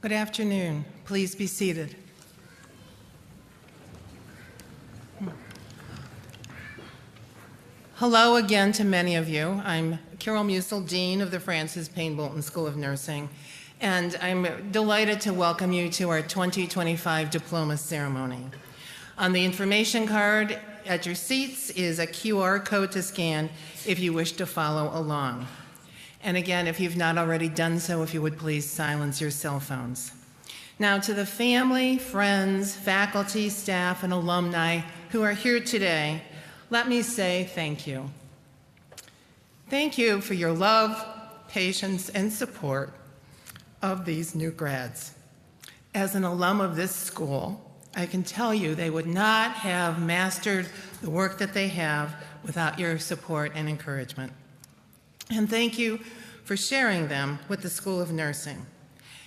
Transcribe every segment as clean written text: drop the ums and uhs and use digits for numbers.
Good afternoon. Please be seated. Hello again to many of you. I'm Carol Musil, Dean of the Francis Payne Bolton School of Nursing, and I'm delighted to welcome you to our 2025 Diploma ceremony. On the information card at your seats is a QR code to scan if you wish to follow along. And again, if you've not already done so, if you would please silence your cell phones. Now, to the family, friends, faculty, staff, and alumni who are here today, let me say thank you. Thank you for your love, patience, and support of these new grads. As an alum of this school, I can tell you they would not have mastered the work that they have without your support and encouragement. And thank you for sharing them with the School of Nursing.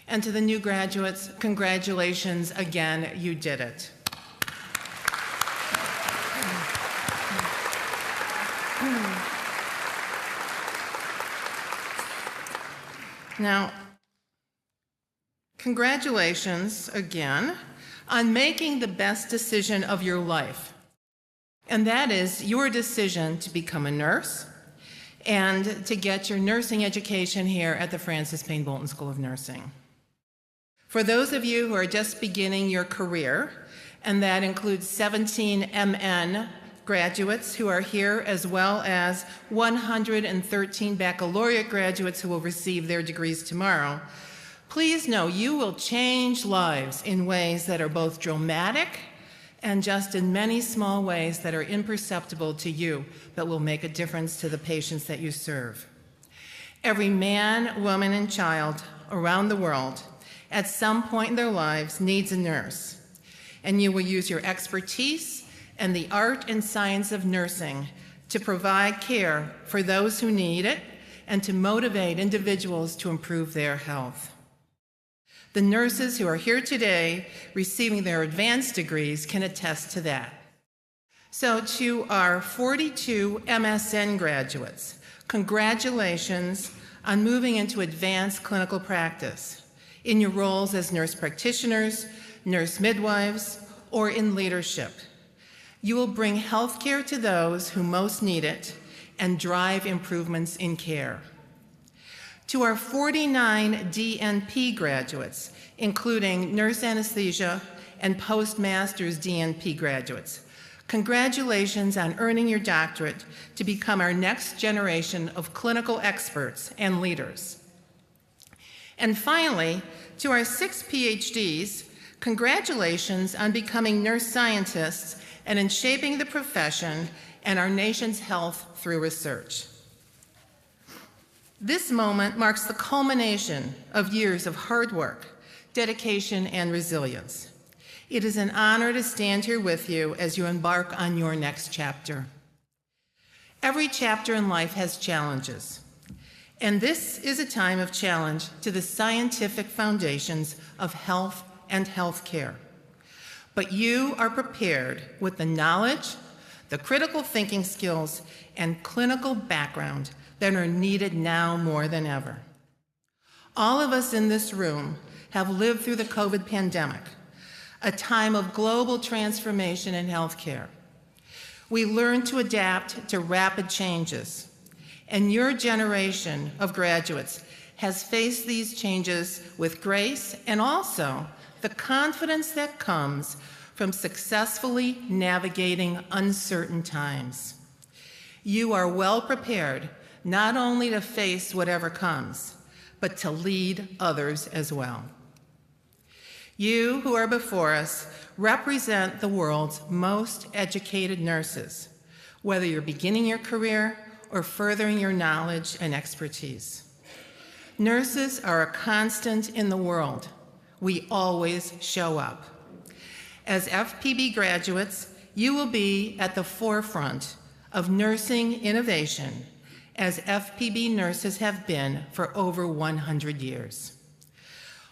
And to the new graduates, congratulations again, you did it. Now, congratulations again on making the best decision of your life, and that is your decision to become a nurse and to get your nursing education here at the Francis Payne Bolton School of Nursing. For those of you who are just beginning your career, and that includes 17 MN graduates who are here, as well as 113 baccalaureate graduates who will receive their degrees tomorrow, please know you will change lives in ways that are both dramatic and just in many small ways that are imperceptible to you, but will make a difference to the patients that you serve. Every man, woman, and child around the world at some point in their lives needs a nurse, and you will use your expertise and the art and science of nursing to provide care for those who need it and to motivate individuals to improve their health. The nurses who are here today receiving their advanced degrees can attest to that. So to our 42 MSN graduates, congratulations on moving into advanced clinical practice in your roles as nurse practitioners, nurse midwives, or in leadership. You will bring healthcare to those who most need it and drive improvements in care. To our 49 DNP graduates, including nurse anesthesia and postmaster's DNP graduates, congratulations on earning your doctorate to become our next generation of clinical experts and leaders. And finally, to our 6 PhDs, congratulations on becoming nurse scientists and in shaping the profession and our nation's health through research. This moment marks the culmination of years of hard work, dedication, and resilience. It is an honor to stand here with you as you embark on your next chapter. Every chapter in life has challenges, and this is a time of challenge to the scientific foundations of health and healthcare. But you are prepared with the knowledge, the critical thinking skills, and clinical background that are needed now more than ever. All of us in this room have lived through the COVID pandemic, a time of global transformation in healthcare. We learned to adapt to rapid changes, and your generation of graduates has faced these changes with grace and also the confidence that comes from successfully navigating uncertain times. You are well prepared not only to face whatever comes, but to lead others as well. You who are before us represent the world's most educated nurses, whether you're beginning your career or furthering your knowledge and expertise. Nurses are a constant in the world. We always show up. As FPB graduates, you will be at the forefront of nursing innovation, as FPB nurses have been for over 100 years.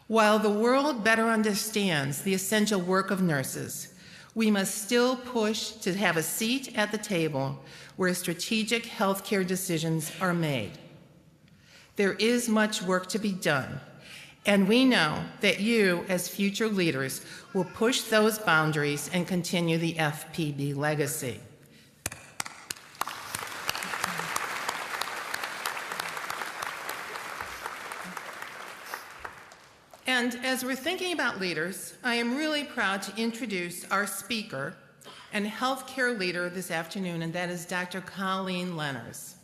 While the world better understands the essential work of nurses, we must still push to have a seat at the table where strategic healthcare decisions are made. There is much work to be done, And we know that you, as future leaders, will push those boundaries and continue the FPB legacy. And as we're thinking about leaders, I am really proud to introduce our speaker and healthcare leader this afternoon, and that is Dr. Colleen Lenners.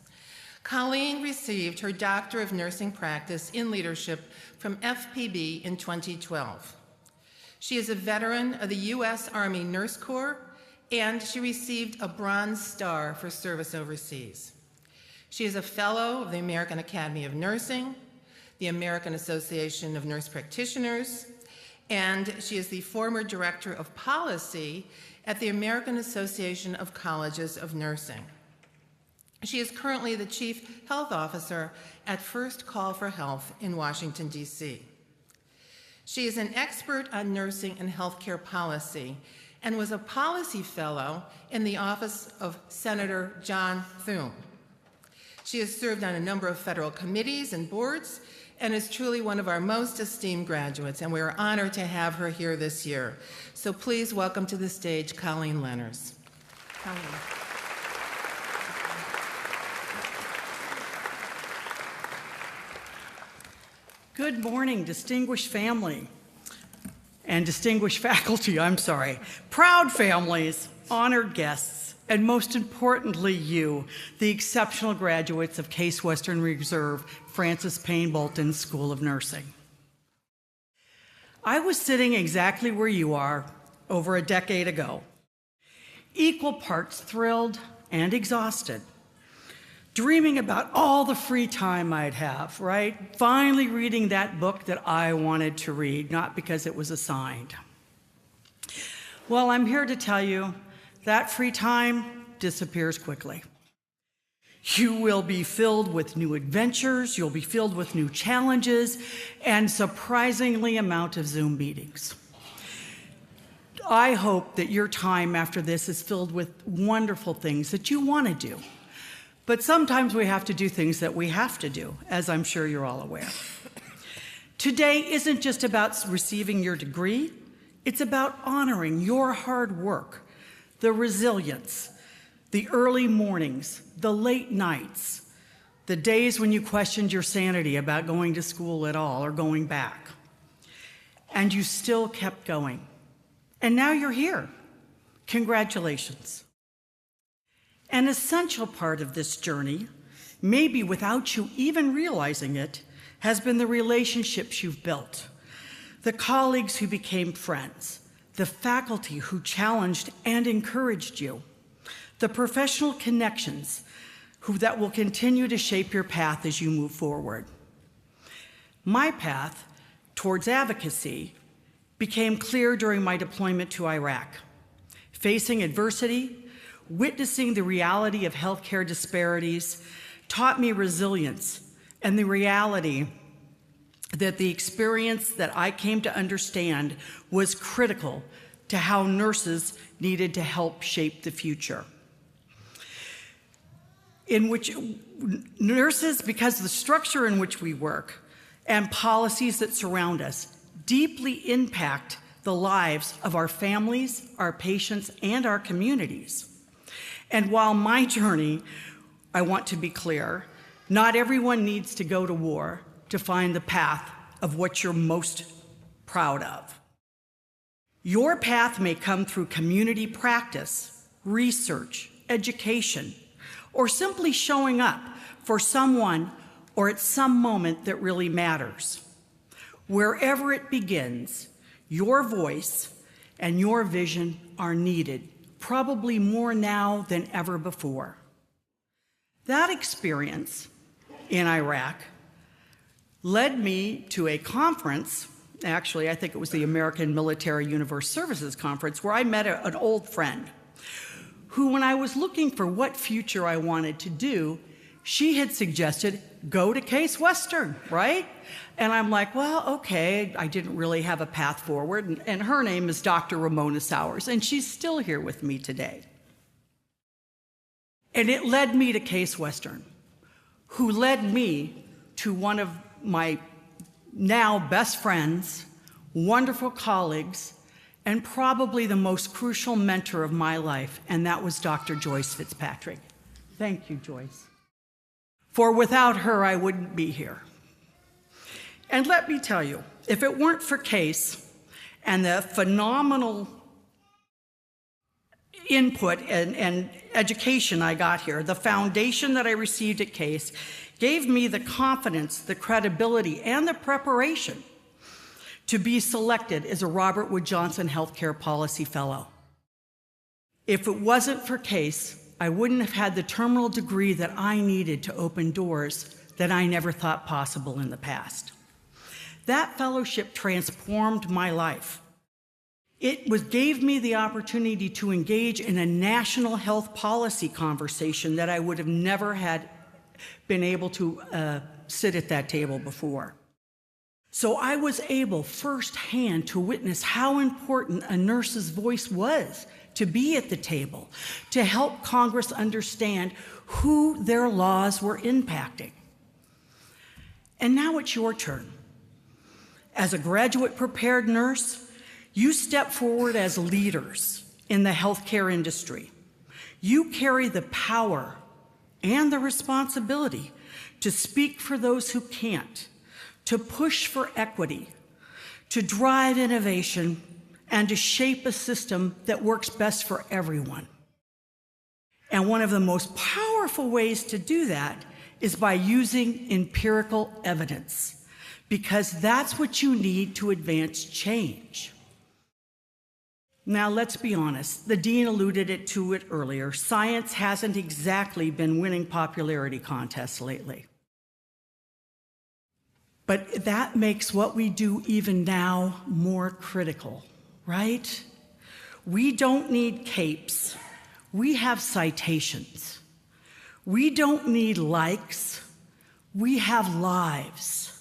Colleen received her Doctor of Nursing Practice in Leadership from FPB in 2012. She is a veteran of the U.S. Army Nurse Corps, and she received a Bronze Star for service overseas. She is a fellow of the American Academy of Nursing, the American Association of Nurse Practitioners, and she is the former Director of Policy at the American Association of Colleges of Nursing. She is currently the Chief Health Officer at First Call for Health in Washington, D.C. She is an expert on nursing and healthcare policy and was a policy fellow in the office of Senator John Thune. She has served on a number of federal committees and boards and is truly one of our most esteemed graduates, and we are honored to have her here this year. So please welcome to the stage Colleen Lenners. Colleen. Good morning, distinguished family and distinguished faculty, proud families, honored guests, and most importantly, you, the exceptional graduates of Case Western Reserve Francis Payne Bolton School of Nursing. I was sitting exactly where you are over a decade ago, equal parts thrilled and exhausted, dreaming about all the free time I'd have, right? Finally reading that book that I wanted to read, not because it was assigned. Well, I'm here to tell you that free time disappears quickly. You will be filled with new adventures, you'll be filled with new challenges, and surprisingly amount of Zoom meetings. I hope that your time after this is filled with wonderful things that you want to do. But sometimes we have to do things that we have to do, as I'm sure you're all aware. Today isn't just about receiving your degree, it's about honoring your hard work, the resilience, the early mornings, the late nights, the days when you questioned your sanity about going to school at all or going back. And you still kept going. And now you're here. Congratulations. An essential part of this journey, maybe without you even realizing it, has been the relationships you've built, the colleagues who became friends, the faculty who challenged and encouraged you, the professional connections that will continue to shape your path as you move forward. My path towards advocacy became clear during my deployment to Iraq. Facing adversity, witnessing the reality of healthcare disparities taught me resilience and the reality that the experience that I came to understand was critical to how nurses needed to help shape the future. In which nurses, because the structure in which we work and policies that surround us deeply impact the lives of our families, our patients, and our communities. And while my journey, I want to be clear, not everyone needs to go to war to find the path of what you're most proud of. Your path may come through community practice, research, education, or simply showing up for someone or at some moment that really matters. Wherever it begins, your voice and your vision are needed, probably more now than ever before. That experience in Iraq led me to a conference, actually I think it was the American Military Universe Services Conference, where I met an old friend who, when I was looking for what future I wanted to do, she had suggested, go to Case Western, right? And I'm like, well, okay, I didn't really have a path forward. And her name is Dr. Ramona Sowers, and she's still here with me today. And it led me to Case Western, who led me to one of my now best friends, wonderful colleagues, and probably the most crucial mentor of my life, and that was Dr. Joyce Fitzpatrick. Thank you, Joyce. For without her, I wouldn't be here. And let me tell you, if it weren't for Case and the phenomenal input and education I got here, the foundation that I received at Case gave me the confidence, the credibility, and the preparation to be selected as a Robert Wood Johnson Healthcare Policy Fellow. If it wasn't for Case, I wouldn't have had the terminal degree that I needed to open doors that I never thought possible in the past. That fellowship transformed my life. It gave me the opportunity to engage in a national health policy conversation that I would have never had been able to sit at that table before. So I was able firsthand to witness how important a nurse's voice was to be at the table, to help Congress understand who their laws were impacting. And now it's your turn. As a graduate-prepared nurse, you step forward as leaders in the healthcare industry. You carry the power and the responsibility to speak for those who can't, to push for equity, to drive innovation, and to shape a system that works best for everyone. And one of the most powerful ways to do that is by using empirical evidence, because that's what you need to advance change. Now, let's be honest. The dean alluded to it earlier. Science hasn't exactly been winning popularity contests lately. But that makes what we do even now more critical, right? We don't need capes. We have citations. We don't need likes. We have lives.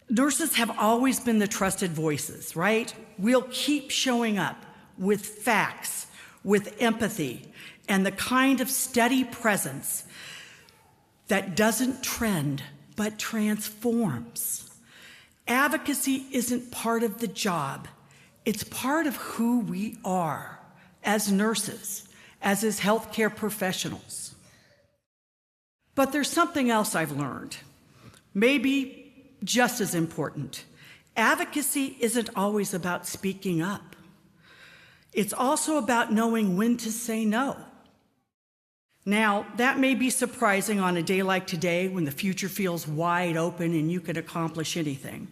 Nurses have always been the trusted voices, right? We'll keep showing up with facts, with empathy, and the kind of steady presence that doesn't trend, but transforms. Advocacy isn't part of the job. It's part of who we are as nurses, as healthcare professionals. But there's something else I've learned, maybe just as important. Advocacy isn't always about speaking up. It's also about knowing when to say no. Now, that may be surprising on a day like today when the future feels wide open and you can accomplish anything.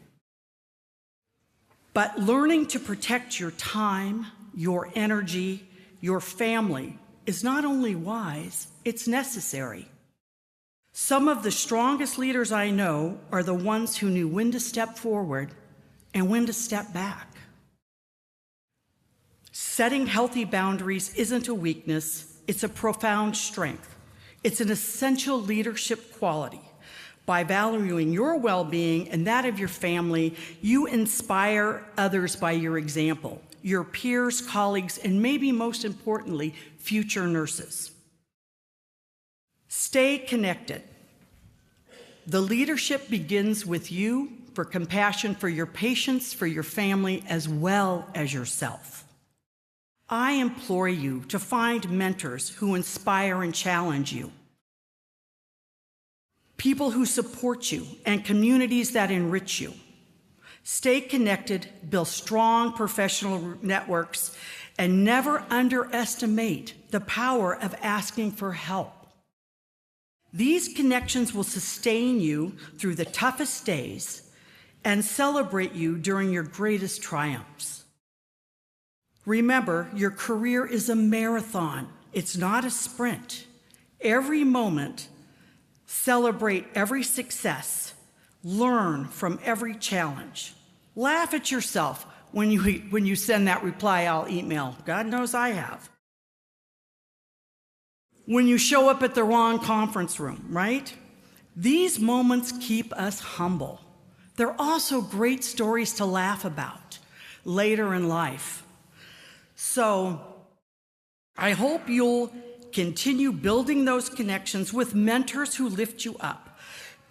But learning to protect your time, your energy, your family is not only wise, it's necessary. Some of the strongest leaders I know are the ones who knew when to step forward and when to step back. Setting healthy boundaries isn't a weakness, it's a profound strength. It's an essential leadership quality. By valuing your well-being and that of your family, you inspire others by your example, your peers, colleagues, and maybe most importantly, future nurses. Stay connected. The leadership begins with you for compassion for your patients, for your family, as well as yourself. I implore you to find mentors who inspire and challenge you, people who support you, and communities that enrich you. Stay connected, build strong professional networks, and never underestimate the power of asking for help. These connections will sustain you through the toughest days and celebrate you during your greatest triumphs. Remember, your career is a marathon. It's not a sprint. Every moment, celebrate every success. Learn from every challenge. Laugh at yourself when you send that reply all email. God knows I have. When you show up at the wrong conference room, right? These moments keep us humble. They're also great stories to laugh about later in life. So I hope you'll continue building those connections with mentors who lift you up,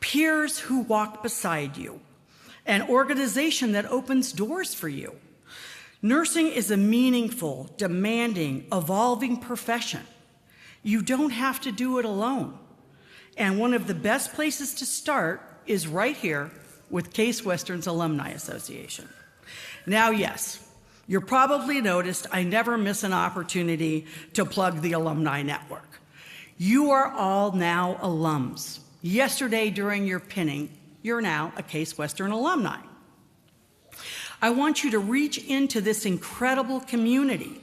peers who walk beside you, an organization that opens doors for you. Nursing is a meaningful, demanding, evolving profession. You don't have to do it alone. And one of the best places to start is right here with Case Western's Alumni Association. Now, yes, you're probably noticed I never miss an opportunity to plug the alumni network. You are all now alums. Yesterday during your pinning, you're now a Case Western alumni. I want you to reach into this incredible community.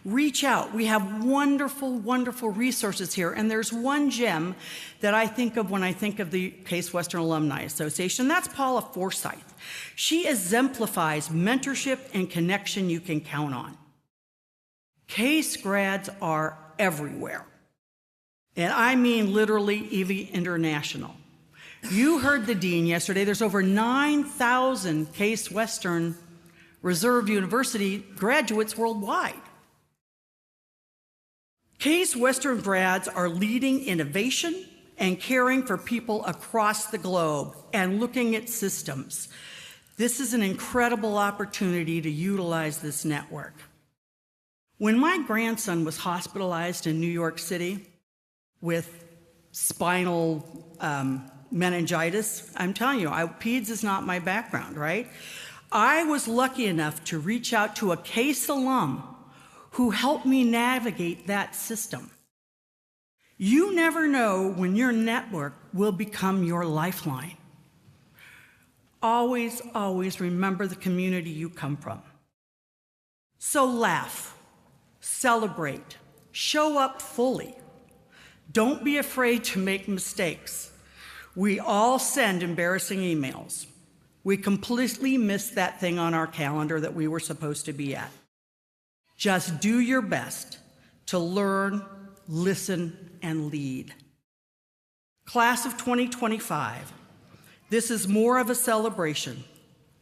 Reach out. We have wonderful, wonderful resources here. And there's one gem that I think of when I think of the Case Western Alumni Association. That's Paula Forsyth. She exemplifies mentorship and connection you can count on. Case grads are everywhere. And I mean literally even international. You heard the dean yesterday. There's over 9,000 Case Western Reserve University graduates worldwide. Case Western grads are leading innovation and caring for people across the globe and looking at systems. This is an incredible opportunity to utilize this network. When my grandson was hospitalized in New York City with spinal meningitis, I'm telling you, peds is not my background, right? I was lucky enough to reach out to a Case alum who helped me navigate that system. You never know when your network will become your lifeline. Always, always remember the community you come from. So laugh, celebrate, show up fully. Don't be afraid to make mistakes. We all send embarrassing emails. We completely missed that thing on our calendar that we were supposed to be at. Just do your best to learn, listen, and lead. Class of 2025, this is more of a celebration.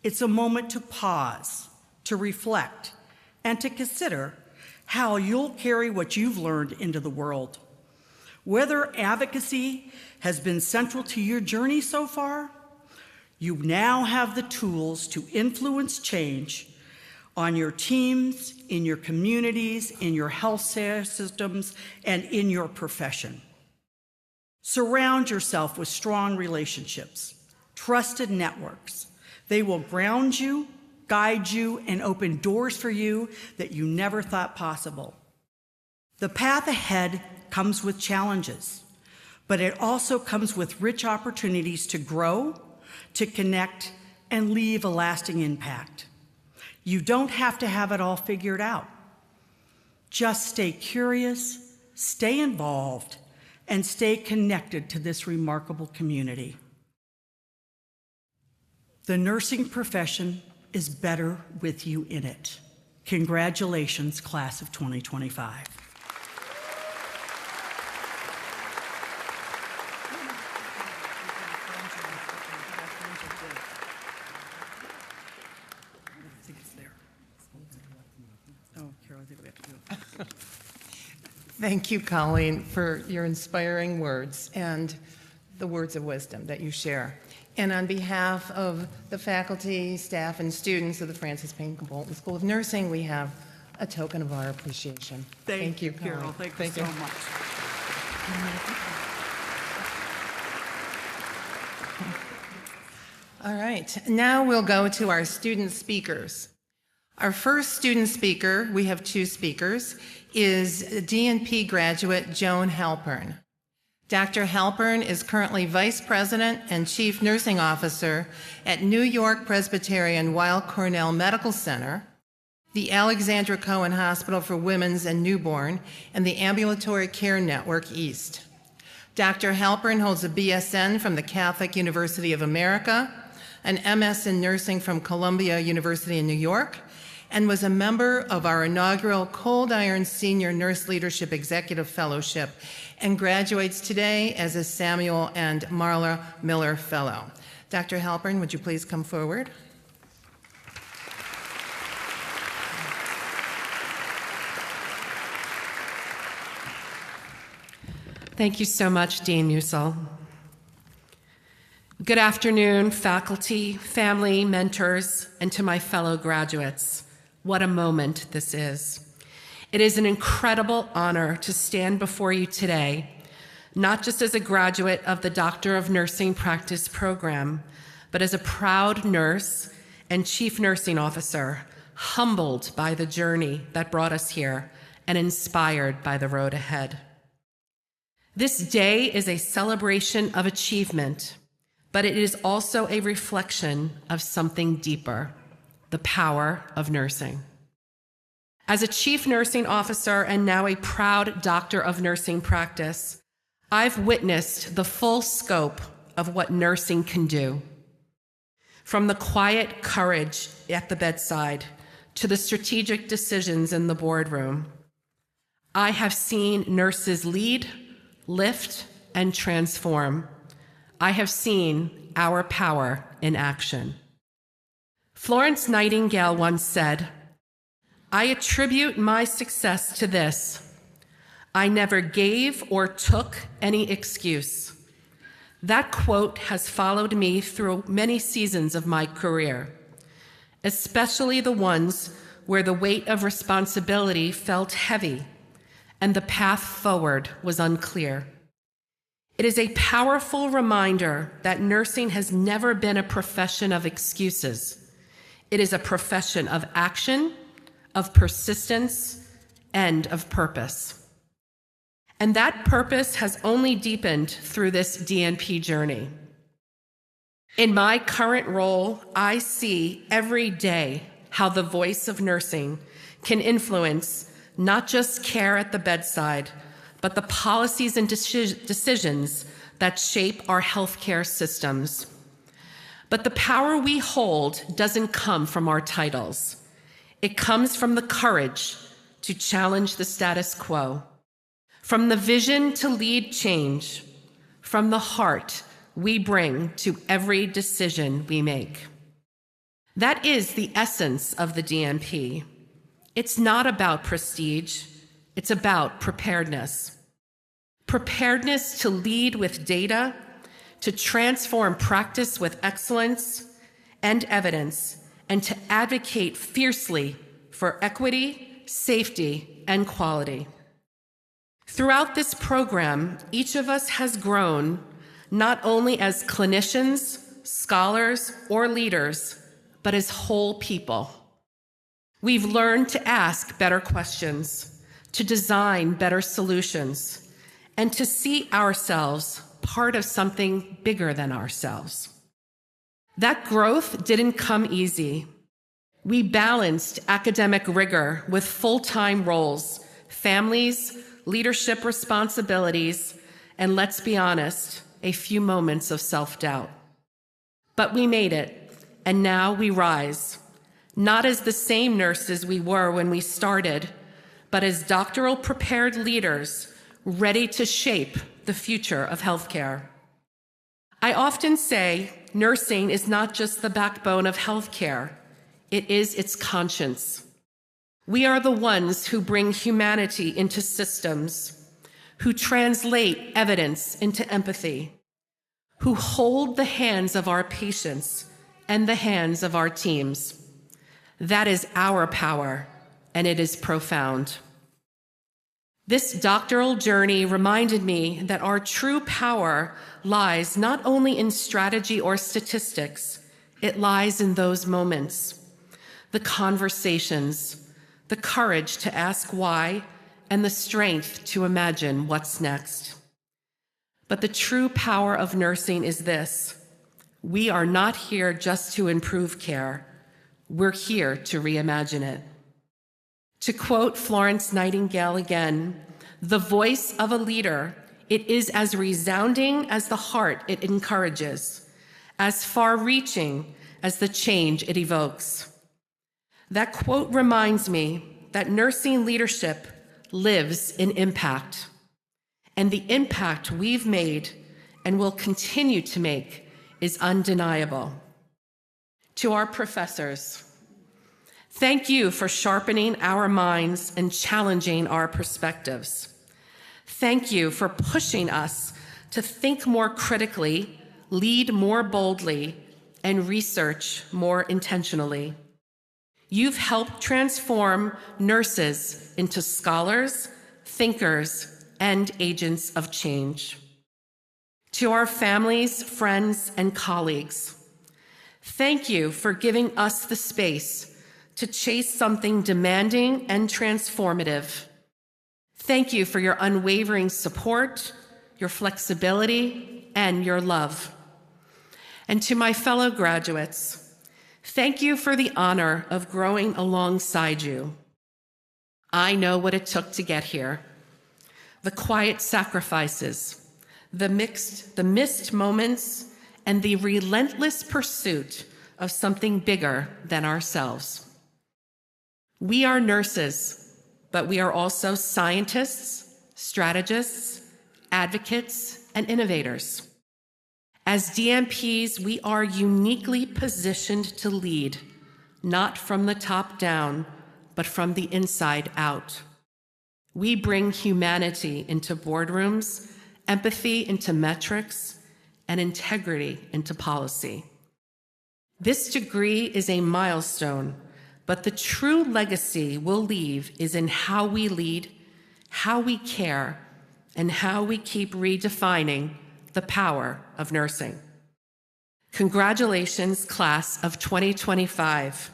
It's a moment to pause, to reflect, and to consider how you'll carry what you've learned into the world. Whether advocacy has been central to your journey so far, you now have the tools to influence change on your teams, in your communities, in your health systems, and in your profession. Surround yourself with strong relationships, trusted networks. They will ground you, guide you, and open doors for you that you never thought possible. The path ahead comes with challenges, but it also comes with rich opportunities to grow, to connect, and leave a lasting impact. You don't have to have it all figured out. Just stay curious, stay involved, and stay connected to this remarkable community. The nursing profession is better with you in it. Congratulations, class of 2025. Thank you, Colleen, for your inspiring words and the words of wisdom that you share. And on behalf of the faculty, staff, and students of the Francis Payne Bolton School of Nursing, we have a token of our appreciation. Thank you, Colleen. Carol. Thank you so much. All right, now we'll go to our student speakers. Our first student speaker, we have two speakers, is DNP graduate Joan Halpern. Dr. Halpern is currently Vice President and Chief Nursing Officer at New York Presbyterian Weill Cornell Medical Center, the Alexandra Cohen Hospital for Women's and Newborn, and the Ambulatory Care Network East. Dr. Halpern holds a BSN from the Catholic University of America, an MS in Nursing from Columbia University in New York, and was a member of our inaugural Cold Iron Senior Nurse Leadership Executive Fellowship and graduates today as a Samuel and Marla Miller Fellow. Dr. Halpern, would you please come forward? Thank you so much, Dean Musil. Good afternoon, faculty, family, mentors, and to my fellow graduates. What a moment this is. It is an incredible honor to stand before you today, not just as a graduate of the Doctor of Nursing Practice program, but as a proud nurse and chief nursing officer, humbled by the journey that brought us here and inspired by the road ahead. This day is a celebration of achievement, but it is also a reflection of something deeper, the power of nursing. As a chief nursing officer and now a proud doctor of nursing practice, I've witnessed the full scope of what nursing can do. From the quiet courage at the bedside to the strategic decisions in the boardroom, I have seen nurses lead, lift, and transform. I have seen our power in action. Florence Nightingale once said, "I attribute my success to this. I never gave or took any excuse." That quote has followed me through many seasons of my career, especially the ones where the weight of responsibility felt heavy and the path forward was unclear. It is a powerful reminder that nursing has never been a profession of excuses. It is a profession of action, of persistence, and of purpose. And that purpose has only deepened through this DNP journey. In my current role, I see every day how the voice of nursing can influence not just care at the bedside, but the policies and decisions that shape our healthcare systems. But the power we hold doesn't come from our titles. It comes from the courage to challenge the status quo, from the vision to lead change, from the heart we bring to every decision we make. That is the essence of the DNP. It's not about prestige, it's about preparedness. Preparedness to lead with data, to transform practice with excellence and evidence, and to advocate fiercely for equity, safety, and quality. Throughout this program, each of us has grown not only as clinicians, scholars, or leaders, but as whole people. We've learned to ask better questions, to design better solutions, and to see ourselves part of something bigger than ourselves. That growth didn't come easy. We balanced academic rigor with full-time roles, families, leadership responsibilities, and let's be honest, a few moments of self-doubt. But we made it, and now we rise, not as the same nurses we were when we started, but as doctoral prepared leaders ready to shape the future of healthcare. I often say nursing is not just the backbone of healthcare, it is its conscience. We are the ones who bring humanity into systems, who translate evidence into empathy, who hold the hands of our patients and the hands of our teams. That is our power, and it is profound. This doctoral journey reminded me that our true power lies not only in strategy or statistics, it lies in those moments, the conversations, the courage to ask why, and the strength to imagine what's next. But the true power of nursing is this: we are not here just to improve care, we're here to reimagine it. To quote Florence Nightingale again, the voice of a leader, it is as resounding as the heart it encourages, as far-reaching as the change it evokes. That quote reminds me that nursing leadership lives in impact, and the impact we've made and will continue to make is undeniable. To our professors, thank you for sharpening our minds and challenging our perspectives. Thank you for pushing us to think more critically, lead more boldly, and research more intentionally. You've helped transform nurses into scholars, thinkers, and agents of change. To our families, friends, and colleagues, thank you for giving us the space to chase something demanding and transformative. Thank you for your unwavering support, your flexibility, and your love. And to my fellow graduates, thank you for the honor of growing alongside you. I know what it took to get here. The quiet sacrifices, the missed moments, and the relentless pursuit of something bigger than ourselves. We are nurses, but we are also scientists, strategists, advocates, and innovators. As DNPs, we are uniquely positioned to lead, not from the top down, but from the inside out. We bring humanity into boardrooms, empathy into metrics, and integrity into policy. This degree is a milestone, but the true legacy we'll leave is in how we lead, how we care, and how we keep redefining the power of nursing. Congratulations, class of 2025.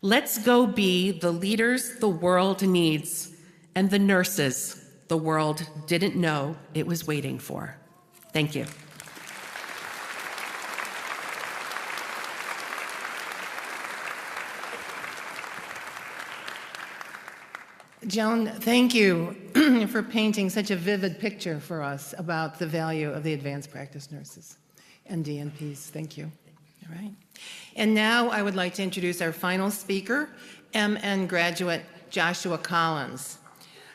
Let's go be the leaders the world needs and the nurses the world didn't know it was waiting for. Thank you. Joan, thank you for painting such a vivid picture for us about the value of the advanced practice nurses and DNPs. Thank you. All right. And now I would like to introduce our final speaker, MN graduate Joshua Collins.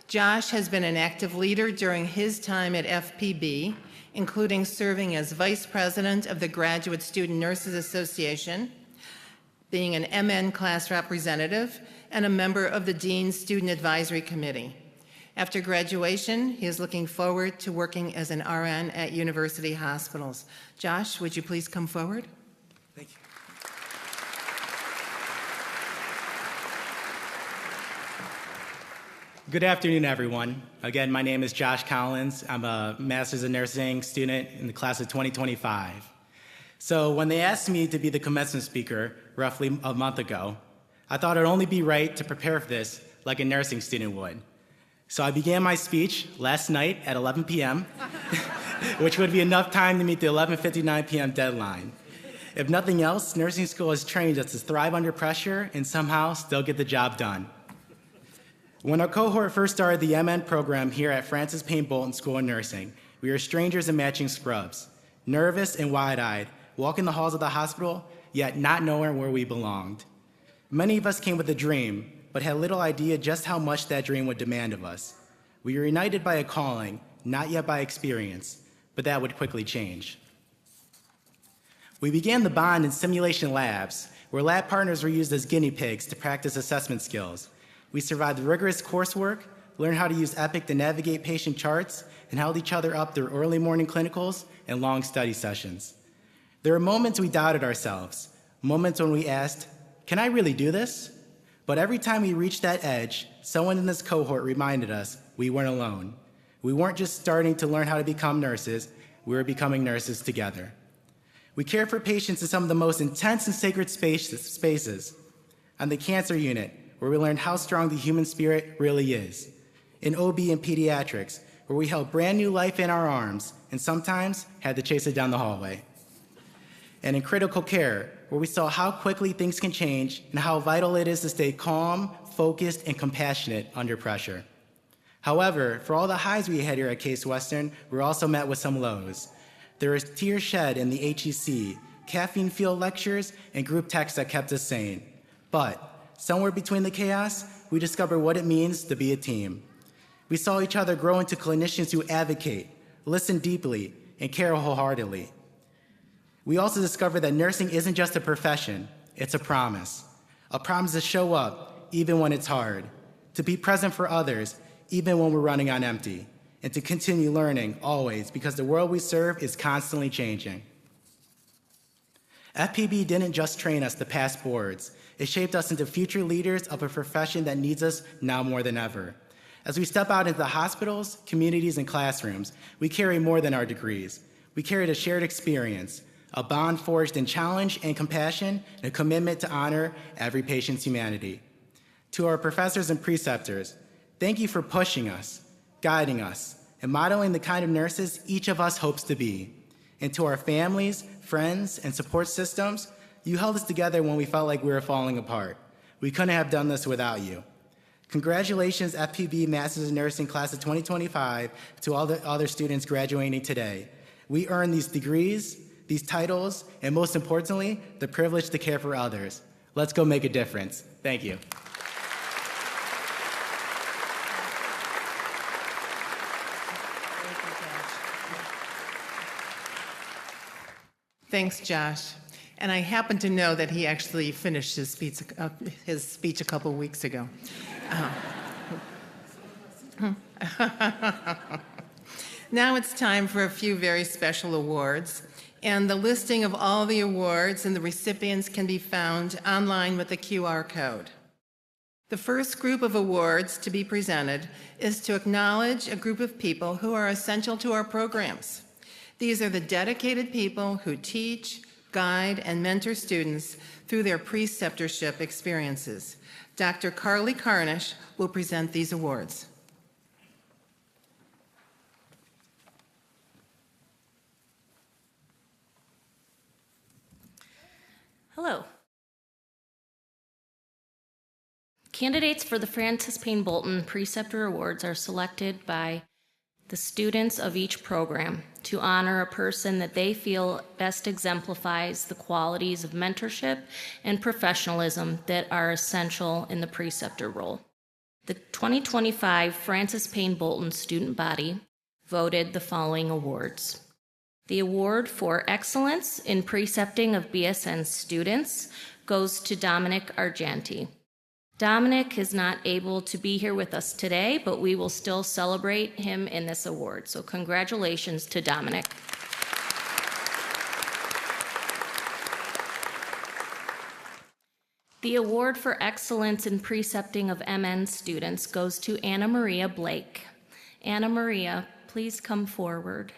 Josh has been an active leader during his time at FPB, including serving as vice president of the Graduate Student Nurses Association, being an MN class representative, and a member of the Dean's Student Advisory Committee. After graduation, he is looking forward to working as an RN at university hospitals. Josh, would you please come forward? Thank you. Good afternoon, everyone. Again, my name is Josh Collins. I'm a Master's in Nursing student in the class of 2025. So when they asked me to be the commencement speaker roughly a month ago, I thought it'd only be right to prepare for this like a nursing student would. So I began my speech last night at 11 p.m., which would be enough time to meet the 11:59 p.m. deadline. If nothing else, nursing school has trained us to thrive under pressure and somehow still get the job done. When our cohort first started the MN program here at Francis Payne Bolton School of Nursing, we were strangers in matching scrubs, nervous and wide-eyed, walking the halls of the hospital, yet not knowing where we belonged. Many of us came with a dream, but had little idea just how much that dream would demand of us. We were united by a calling, not yet by experience, but that would quickly change. We began the bond in simulation labs, where lab partners were used as guinea pigs to practice assessment skills. We survived rigorous coursework, learned how to use Epic to navigate patient charts, and held each other up through early morning clinicals and long study sessions. There were moments we doubted ourselves, moments when we asked, can I really do this? But every time we reached that edge, someone in this cohort reminded us we weren't alone. We weren't just starting to learn how to become nurses, we were becoming nurses together. We cared for patients in some of the most intense and sacred spaces. On the cancer unit, where we learned how strong the human spirit really is. In OB and pediatrics, where we held brand new life in our arms and sometimes had to chase it down the hallway. And in critical care, where we saw how quickly things can change and how vital it is to stay calm, focused, and compassionate under pressure. However, for all the highs we had here at Case Western, we were also met with some lows. There was tears shed in the HEC, caffeine-fueled lectures, and group texts that kept us sane. But somewhere between the chaos, we discovered what it means to be a team. We saw each other grow into clinicians who advocate, listen deeply, and care wholeheartedly. We also discovered that nursing isn't just a profession, it's a promise to show up even when it's hard, to be present for others even when we're running on empty, and to continue learning always because the world we serve is constantly changing. FPB didn't just train us to pass boards. It shaped us into future leaders of a profession that needs us now more than ever. As we step out into the hospitals, communities, and classrooms, we carry more than our degrees. We carry a shared experience, a bond forged in challenge and compassion, and a commitment to honor every patient's humanity. To our professors and preceptors, thank you for pushing us, guiding us, and modeling the kind of nurses each of us hopes to be. And to our families, friends, and support systems, you held us together when we felt like we were falling apart. We couldn't have done this without you. Congratulations, FPB Masters in Nursing Class of 2025, to all the other students graduating today. We earned these degrees, these titles, and most importantly, the privilege to care for others. Let's go make a difference. Thank you. Thanks, Josh. And I happen to know that he actually finished his speech a couple weeks ago. Now it's time for a few very special awards. And the listing of all the awards and the recipients can be found online with the QR code. The first group of awards to be presented is to acknowledge a group of people who are essential to our programs. These are the dedicated people who teach, guide, and mentor students through their preceptorship experiences. Dr. Carly Carnish will present these awards. Hello. Candidates for the Francis Payne Bolton Preceptor Awards are selected by the students of each program to honor a person that they feel best exemplifies the qualities of mentorship and professionalism that are essential in the preceptor role. The 2025 Francis Payne Bolton student body voted the following awards. The award for excellence in precepting of BSN students goes to Dominic Argenti. Dominic is not able to be here with us today, but we will still celebrate him in this award. So congratulations to Dominic. The award for excellence in precepting of MN students goes to Anna Maria Blake. Anna Maria, please come forward.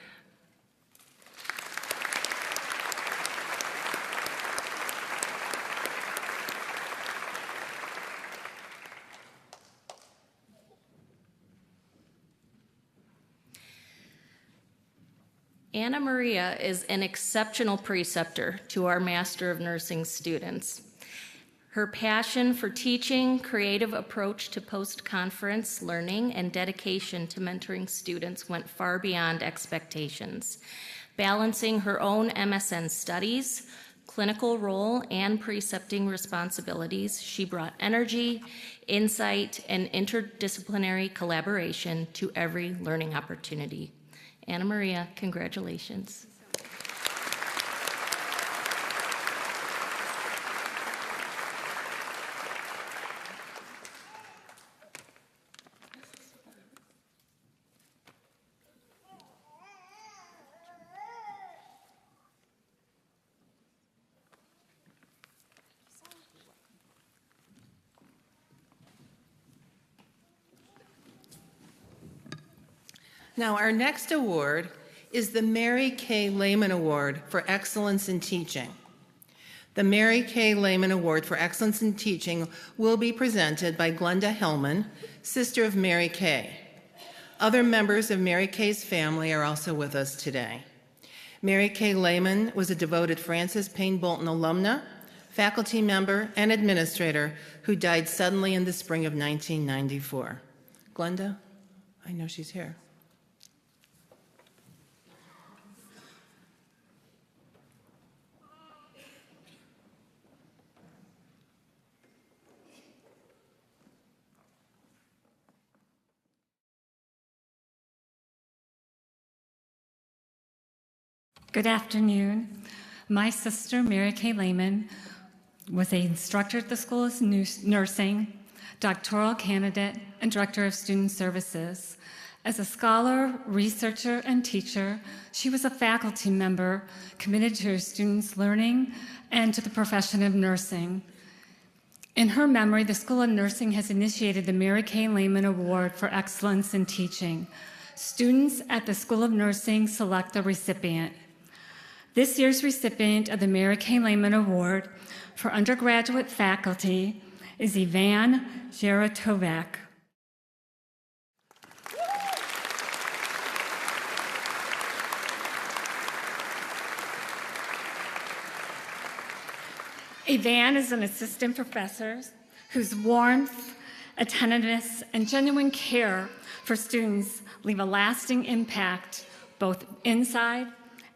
Anna Maria is an exceptional preceptor to our Master of Nursing students. Her passion for teaching, creative approach to post-conference learning, and dedication to mentoring students went far beyond expectations. Balancing her own MSN studies, clinical role, and precepting responsibilities, she brought energy, insight, and interdisciplinary collaboration to every learning opportunity. Anna Maria, congratulations. Now, our next award is the Mary K. Lehman Award for Excellence in Teaching. The Mary K. Lehman Award for Excellence in Teaching will be presented by Glenda Hellman, sister of Mary Kay. Other members of Mary Kay's family are also with us today. Mary K. Lehman was a devoted Francis Payne Bolton alumna, faculty member, and administrator who died suddenly in the spring of 1994. Glenda, I know she's here. Good afternoon. My sister, Mary Kay Lehman, was an instructor at the School of Nursing, doctoral candidate, and director of student services. As a scholar, researcher, and teacher, she was a faculty member committed to her students' learning and to the profession of nursing. In her memory, the School of Nursing has initiated the Mary Kay Lehman Award for Excellence in Teaching. Students at the School of Nursing select a recipient. This year's recipient of the Mary Kay Lehman Award for undergraduate faculty is Ivan Zheratovak. Ivan is an assistant professor whose warmth, attentiveness, and genuine care for students leave a lasting impact both inside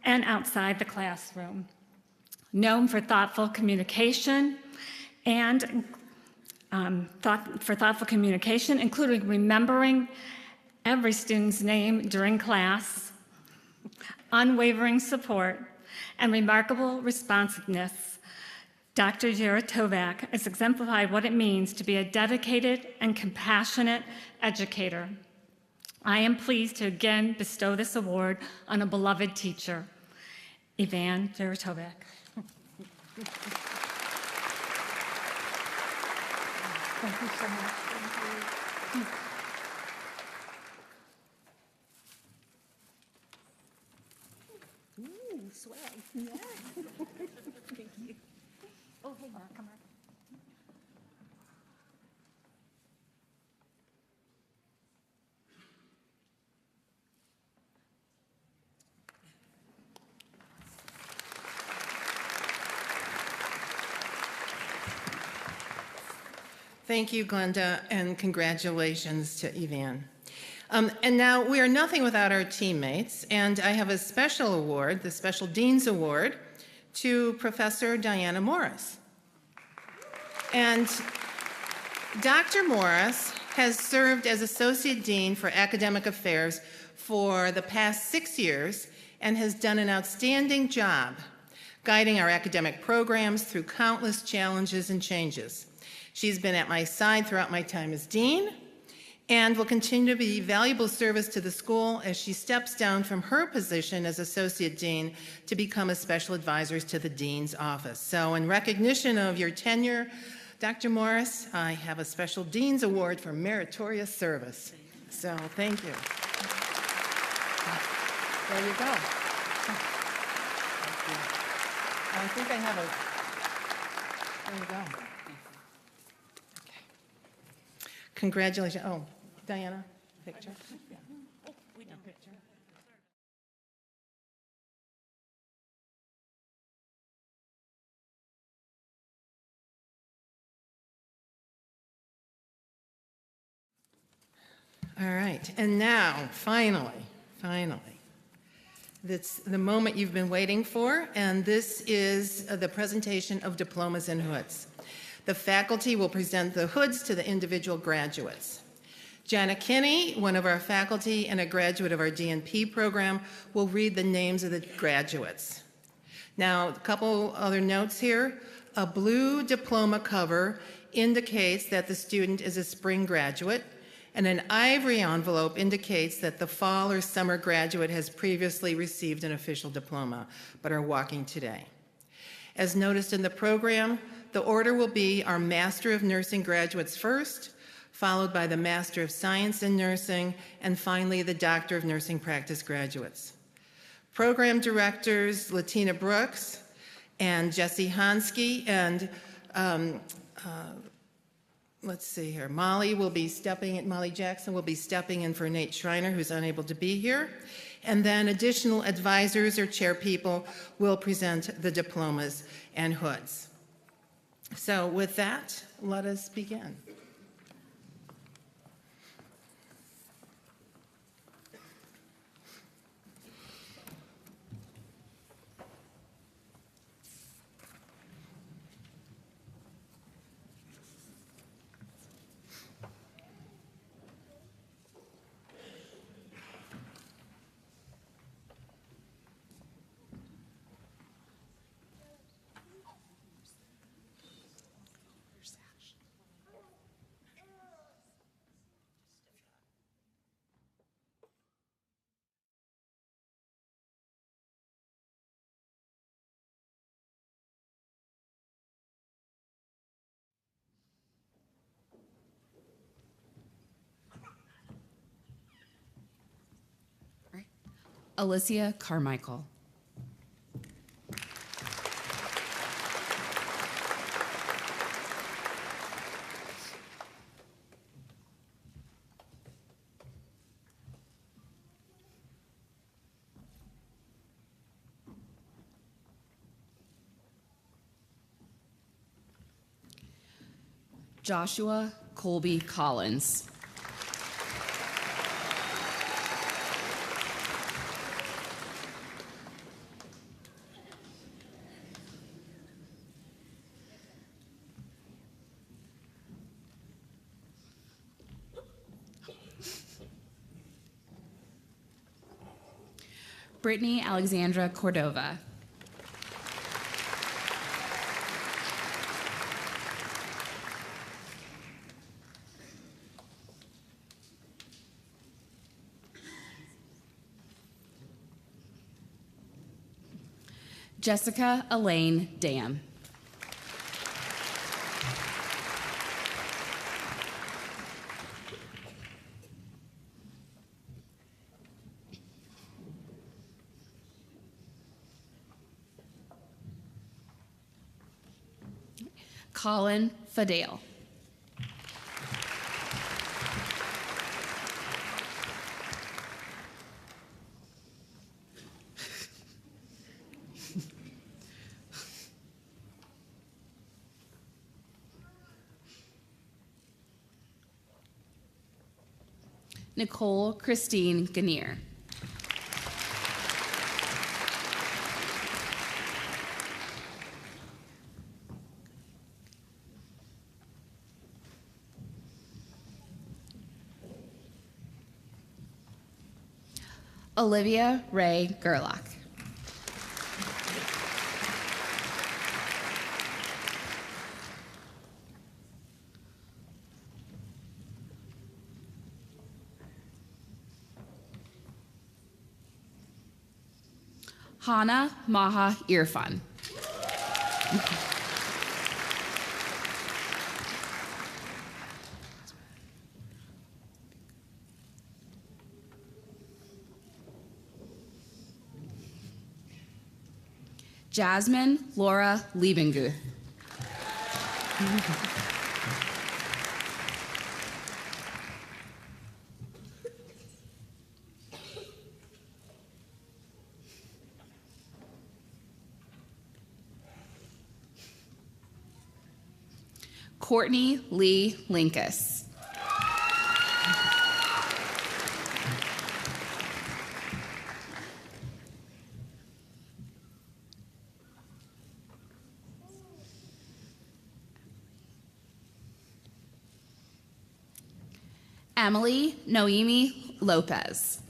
and outside the classroom. Known for thoughtful communication including remembering every student's name during class, unwavering support, and remarkable responsiveness, Dr. Zheratovak has exemplified what it means to be a dedicated and compassionate educator. I am pleased to again bestow this award on a beloved teacher, Ivan Zheratovak. Thank you so much. Thank you. Ooh, swag. Yeah. Thank you. Oh, hey, Mark, come on. Thank you, Glenda, and congratulations to Ivan. And now we are nothing without our teammates, and I have a special award, the Special Dean's Award, to Professor Diana Morris. And Dr. Morris has served as Associate Dean for Academic Affairs for the past 6 years and has done an outstanding job guiding our academic programs through countless challenges and changes. She's been at my side throughout my time as Dean and will continue to be valuable service to the school as she steps down from her position as Associate Dean to become a special advisor to the Dean's office. So in recognition of your tenure, Dr. Morris, I have a Special Dean's Award for meritorious service. So thank you. There you go. I think I have a, there you go. Okay. Congratulations. Oh, Diana, picture? Yeah. Oh, we need a picture. All right, and now, finally, that's the moment you've been waiting for, and this is the presentation of diplomas and hoods. The faculty will present the hoods to the individual graduates. Jana Kinney, one of our faculty and a graduate of our DNP program, will read the names of the graduates. Now, a couple other notes here. A blue diploma cover indicates that the student is a spring graduate, and an ivory envelope indicates that the fall or summer graduate has previously received an official diploma, but are walking today. As noticed in the program, the order will be our Master of Nursing graduates first, followed by the Master of Science in Nursing, and finally the Doctor of Nursing Practice graduates. Program directors Latina Brooks and Jesse Hansky and let's see here, Molly Jackson will be stepping in for Nate Schreiner, who's unable to be here. And then additional advisors or chair people will present the diplomas and hoods. So with that, let us begin. Alicia Carmichael. Joshua Colby Collins. Brittany Alexandra Cordova. Jessica Elaine Dam. Colin Fadale. Nicole Christine Gannier. Olivia Ray Gerlach. Hana Maha Irfan. Jasmine Laura Liebenguth. Courtney Lee Linkus. Emily Noemi Lopez.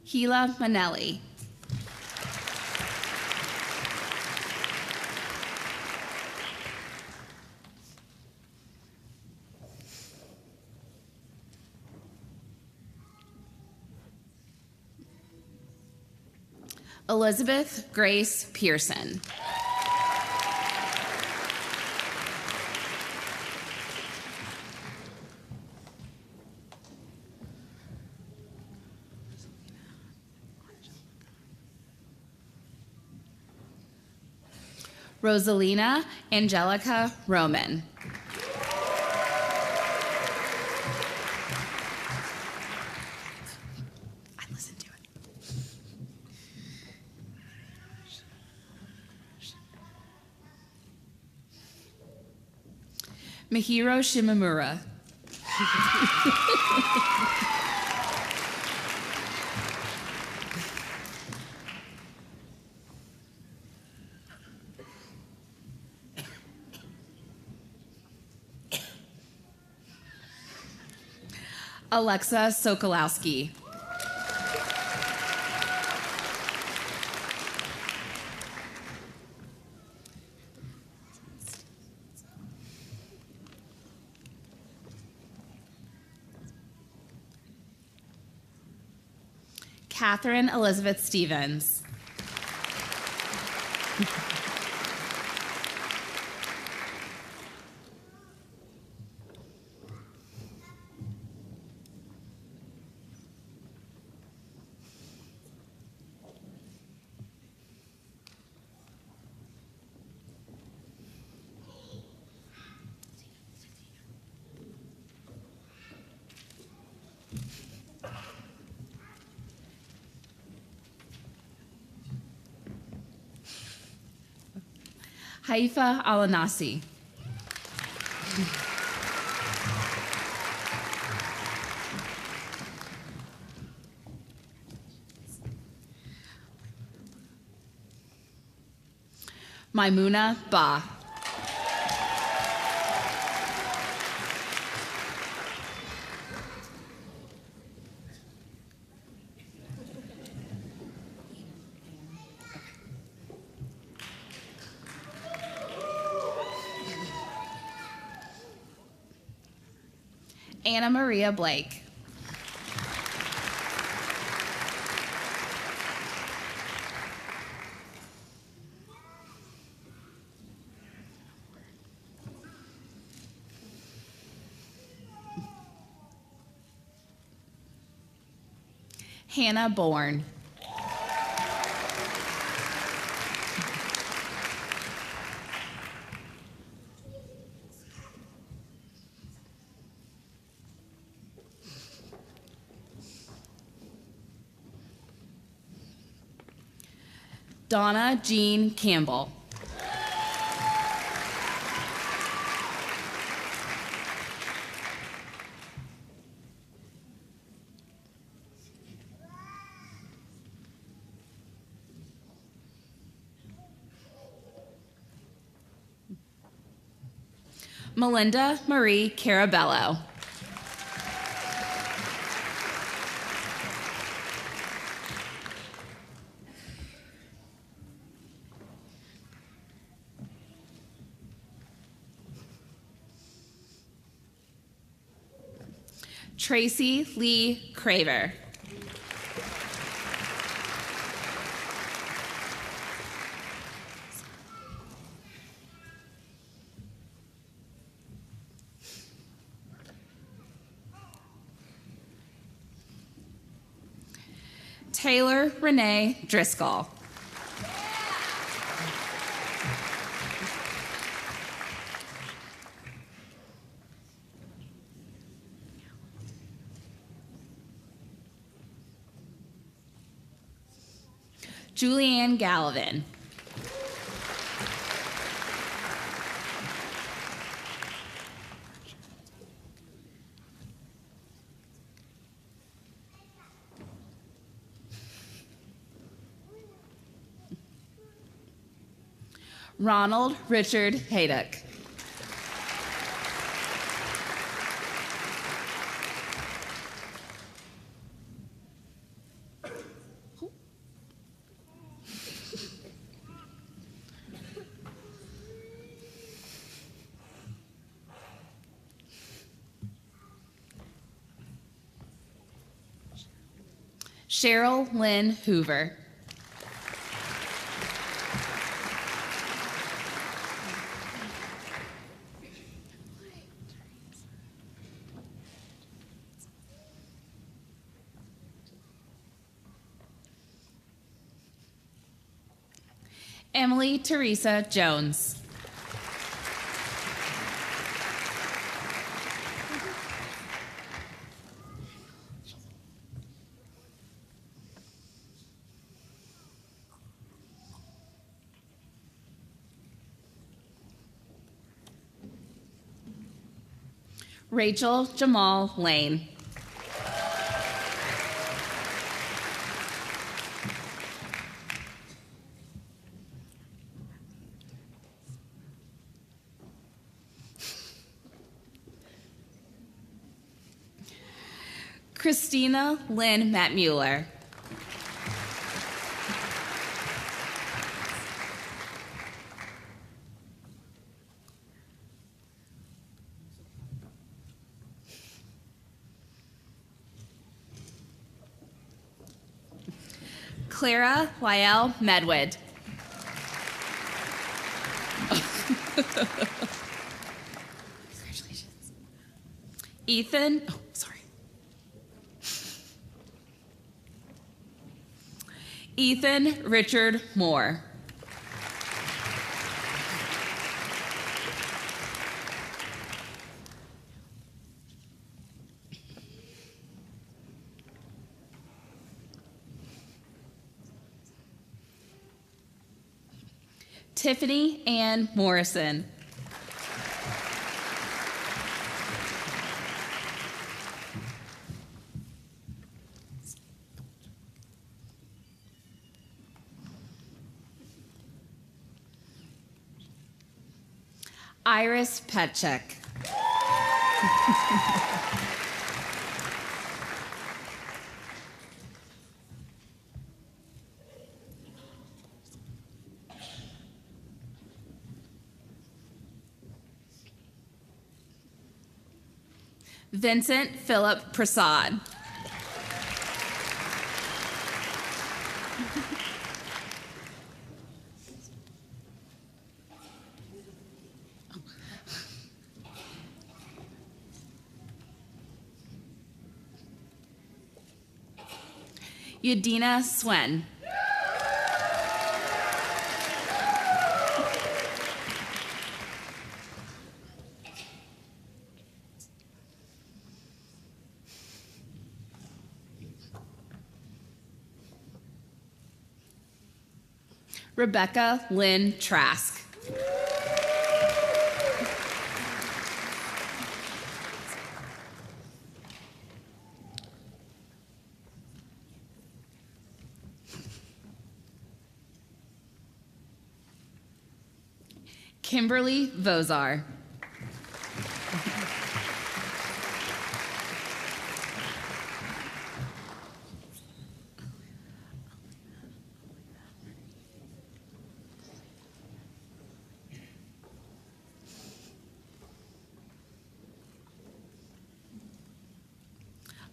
Gila Manelli. Elizabeth Grace Pearson. Rosalina Angelica Roman. I listened to it. Mihiro Shimamura. Alexa Sokolowski. Catherine Elizabeth Stevens. Haifa Alanasi. Maimuna Ba. Anna Maria Blake. Hannah Bourne. Donna Jean Campbell. Melinda Marie Carabello. Tracy Lee Craver. Taylor Renee Driscoll. Julianne Gallivan. Ronald Richard Haydock. Cheryl Lynn Hoover. Emily Teresa Jones. Rachel Jamal Lane. Christina Lynn Matt-Mueller. Clara Lyell Medwood. Congratulations. Ethan, oh, sorry. Ethan Richard Moore. Tiffany Ann Morrison. Iris Petchek. Vincent Philip Prasad. Yadina Swen. Rebecca Lynn Trask. Kimberly Vozar.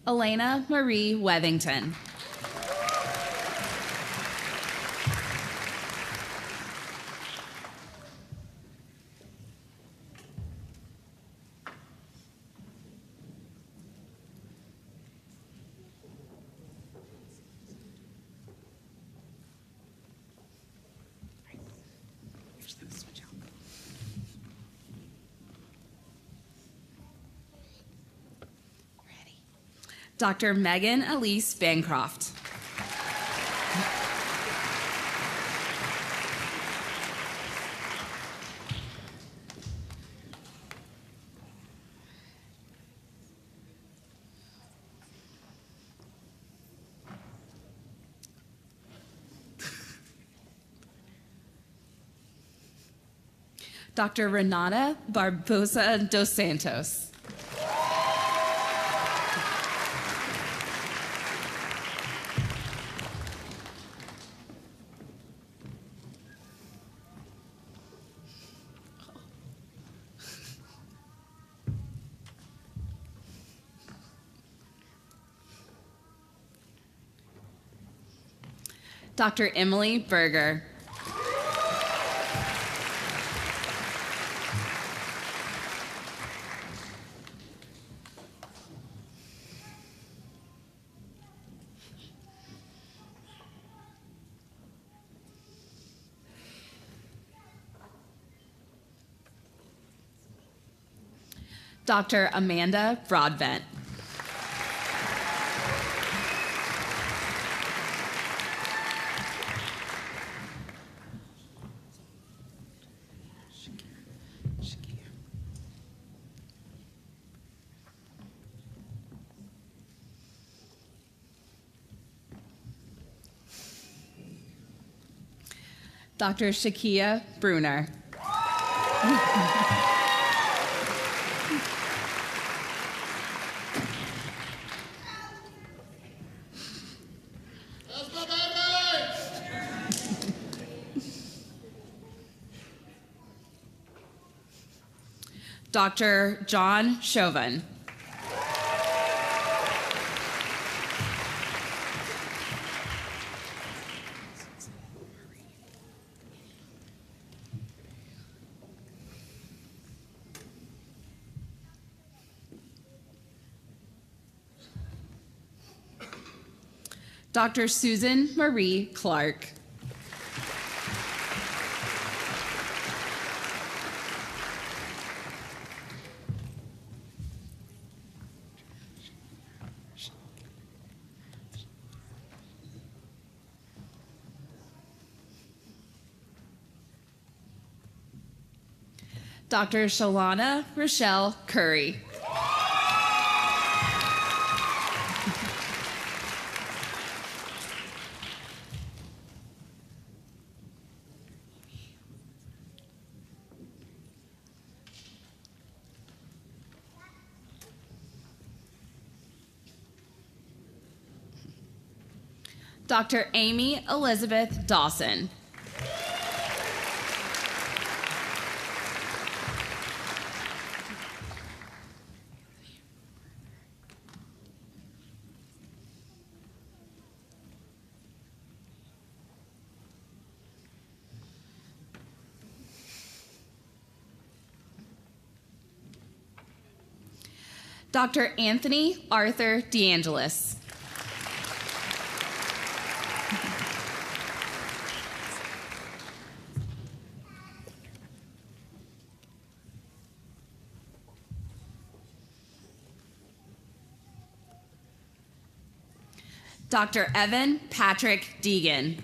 Elena Marie Wethington. Dr. Megan Elise Bancroft. Dr. Renata Barbosa dos Santos. Dr. Emily Berger. Dr. Amanda Broadbent. Dr. Shakia Bruner. Dr. John Chauvin. Dr. Susan Marie Clark. Dr. Shalana Rochelle Curry. Dr. Amy Elizabeth Dawson. Dr. Anthony Arthur DeAngelis. Dr. Evan Patrick Deegan.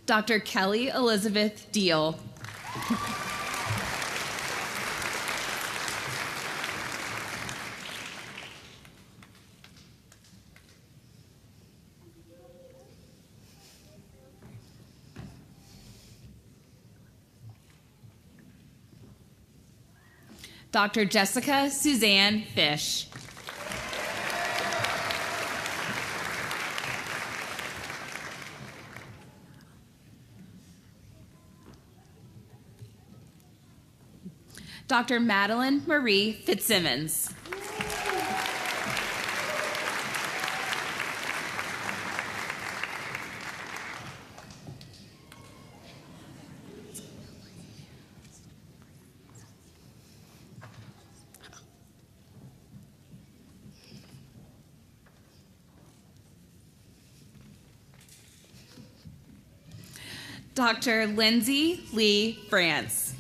Dr. Kelly Elizabeth Deal. Dr. Jessica Suzanne Fish. Dr. Madeline Marie Fitzsimmons. Dr. Lindsay Lee France.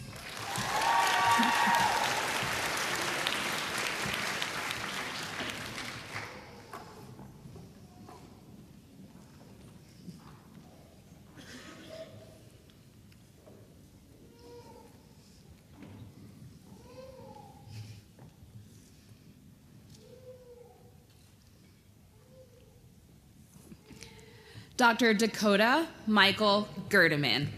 Dr. Dakota Michael Gerdeman.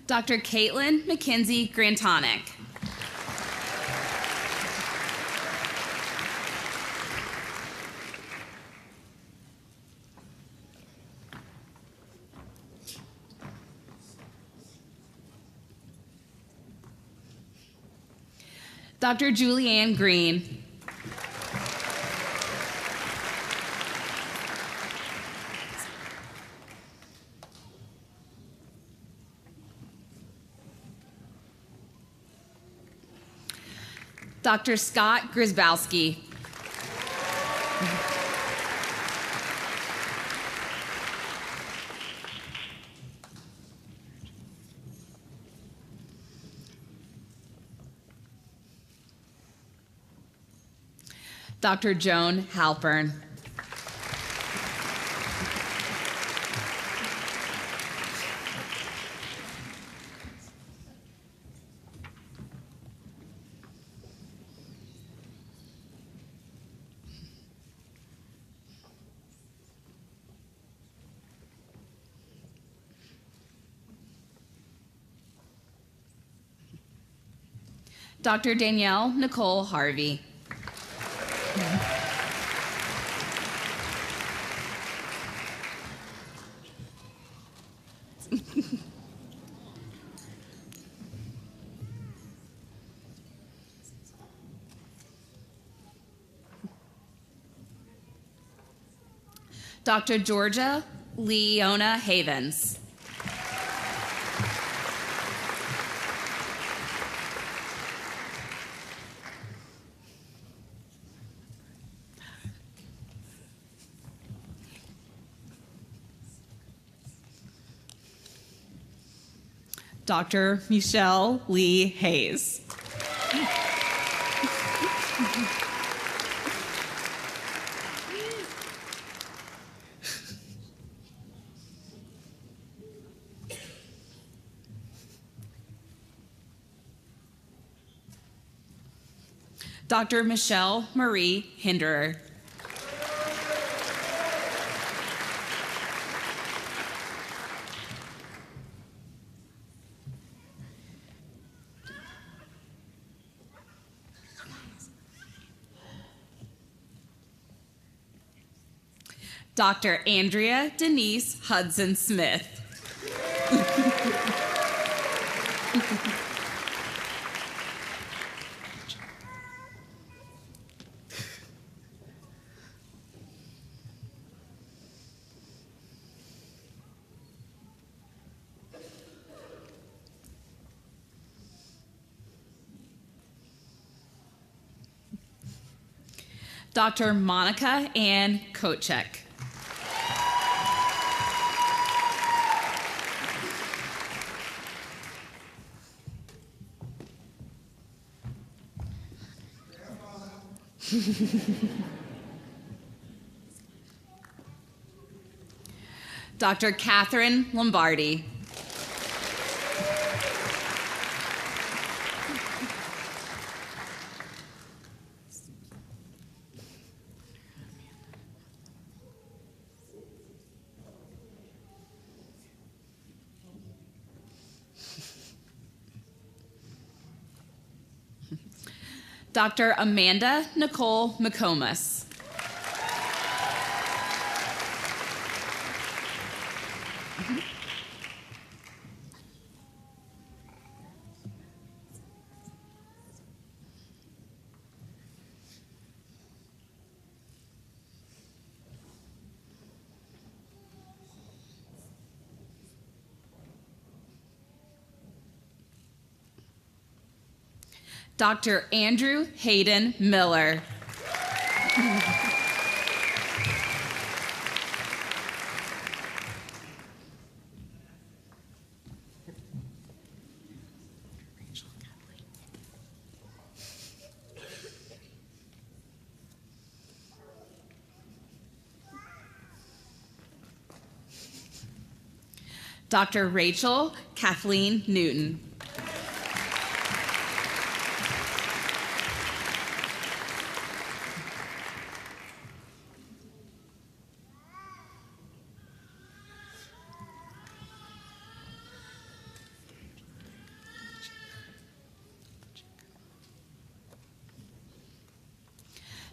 Dr. Caitlin McKenzie Grantonic. Dr. Julianne Green. Dr. Scott Grisbowski. Dr. Joan Halpern. Dr. Danielle Nicole Harvey. Dr. Georgia Leona Havens. Dr. Michelle Lee Hayes. Dr. Michelle Marie Hinderer. Dr. Andrea Denise Hudson Smith. Dr. Monica Ann Kochek. Dr. Catherine Lombardi. Dr. Amanda Nicole McComas. Dr. Andrew Hayden Miller. Dr. Rachel Kathleen Newton.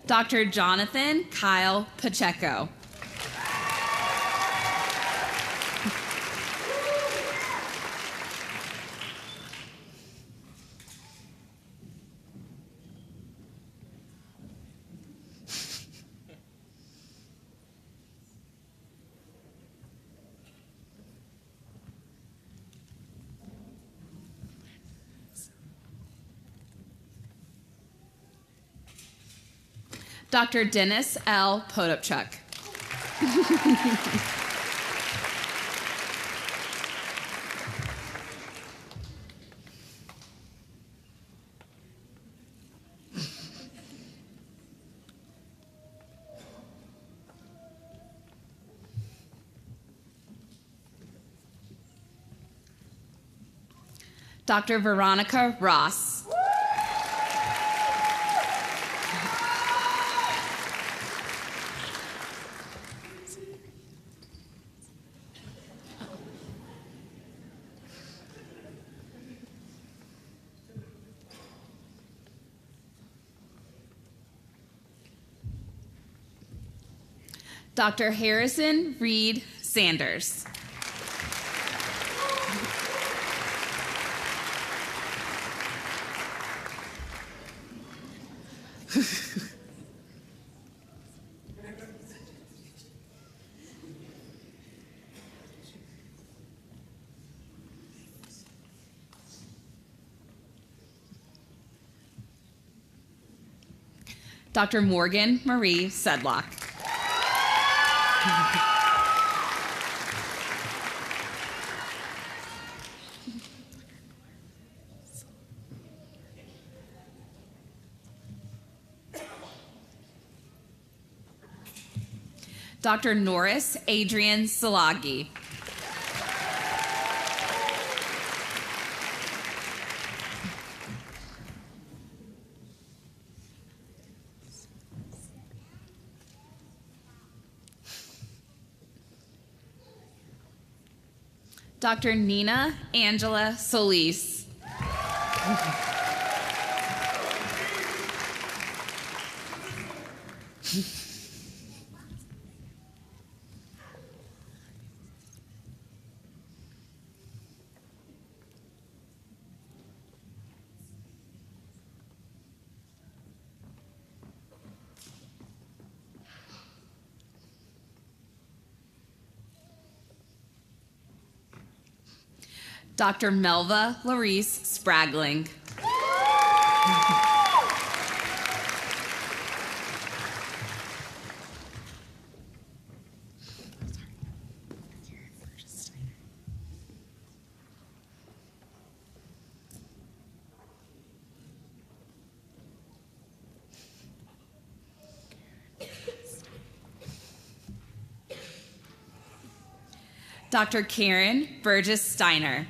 Dr. Jonathan Kyle Pacheco. Dr. Dennis L. Podopchuk. Dr. Veronica Ross. Dr. Harrison Reed Sanders. Dr. Morgan Marie Sedlock. Dr. Norris Adrian Salagi. Dr. Nina Angela Solis. Dr. Melva Larice Spragling. Dr. Karen Burgess Steiner.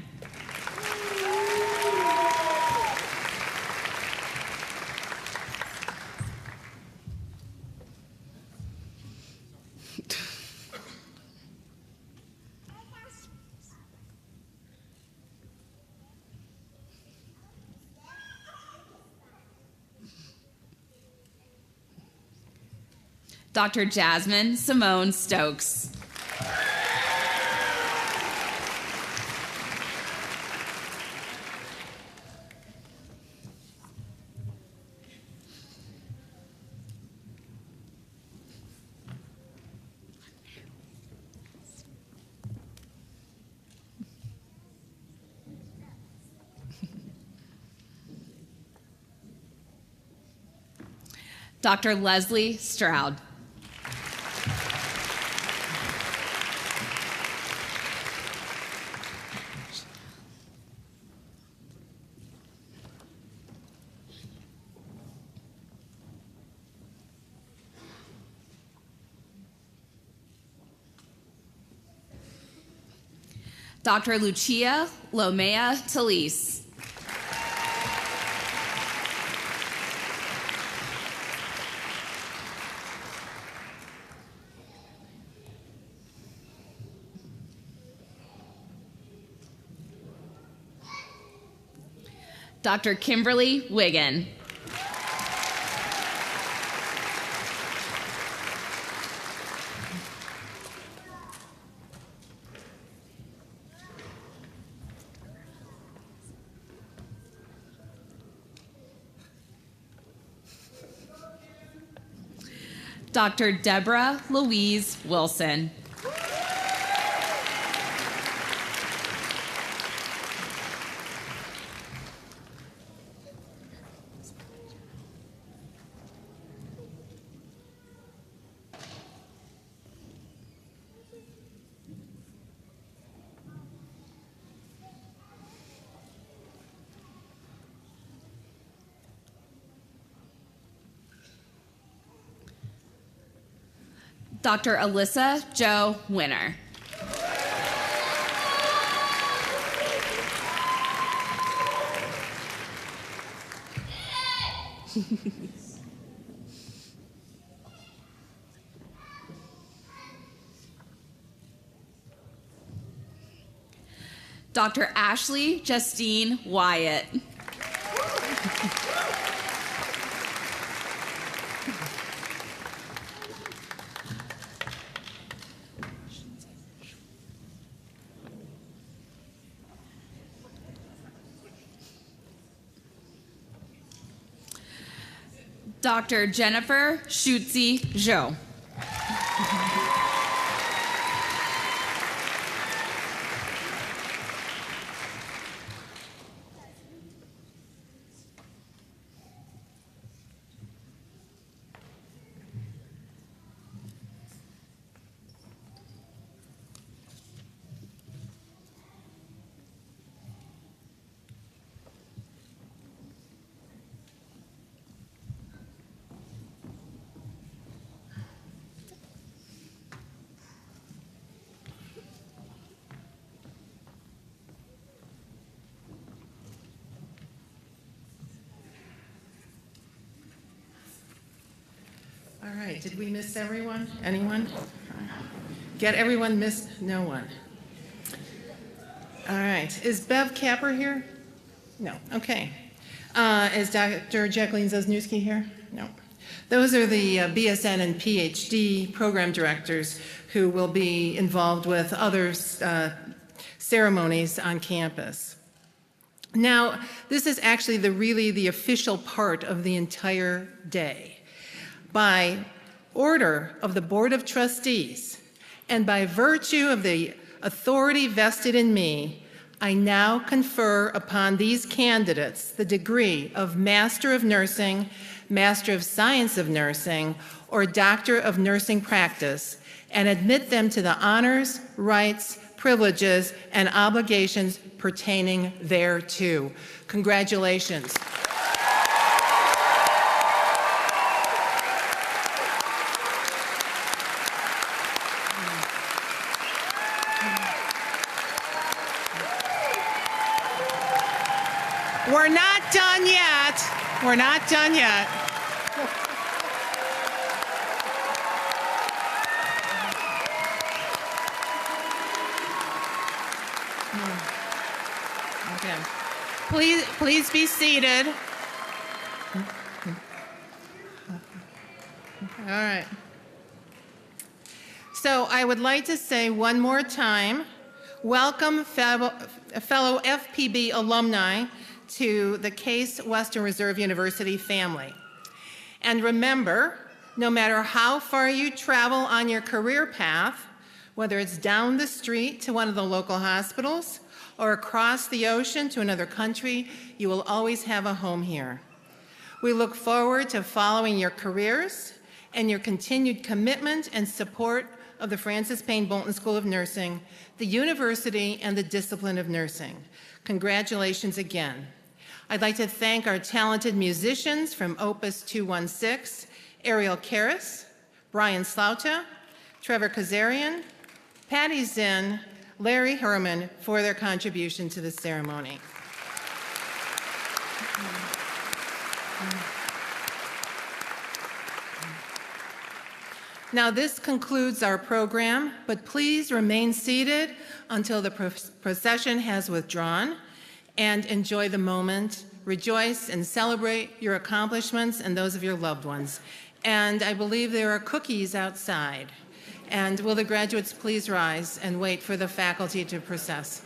Dr. Jasmine Simone Stokes. Dr. Leslie Stroud. Dr. Lucia Lomea Talise. Dr. Kimberly Wiggin. Dr. Deborah Louise Wilson. Dr. Alyssa Jo Winner. Dr. Ashley Justine Wyatt. Dr. Jennifer Schutze Zhou. All right, did we miss everyone? Anyone? Get everyone missed? No one. All right, is Bev Capper here? No, okay. Is Dr. Jacqueline Zosniewski here? No. Those are the BSN and PhD program directors who will be involved with other ceremonies on campus. Now, this is actually really the official part of the entire day. By order of the Board of Trustees and by virtue of the authority vested in me, I now confer upon these candidates the degree of Master of Nursing, Master of Science of Nursing, or Doctor of Nursing Practice, and admit them to the honors, rights, privileges, and obligations pertaining thereto. Congratulations. We're not done yet. We're not done yet. Okay. Please be seated. All right. So I would like to say one more time, welcome fellow FPB alumni to the Case Western Reserve University family. And remember, no matter how far you travel on your career path, whether it's down the street to one of the local hospitals or across the ocean to another country, you will always have a home here. We look forward to following your careers and your continued commitment and support of the Francis Payne Bolton School of Nursing, the university, and the discipline of nursing. Congratulations again. I'd like to thank our talented musicians from Opus 216, Ariel Karras, Brian Slauta, Trevor Kazarian, Patty Zinn, Larry Herman for their contribution to the ceremony. Now this concludes our program, but please remain seated until the procession has withdrawn and enjoy the moment. Rejoice and celebrate your accomplishments and those of your loved ones. And I believe there are cookies outside. And will the graduates please rise and wait for the faculty to process?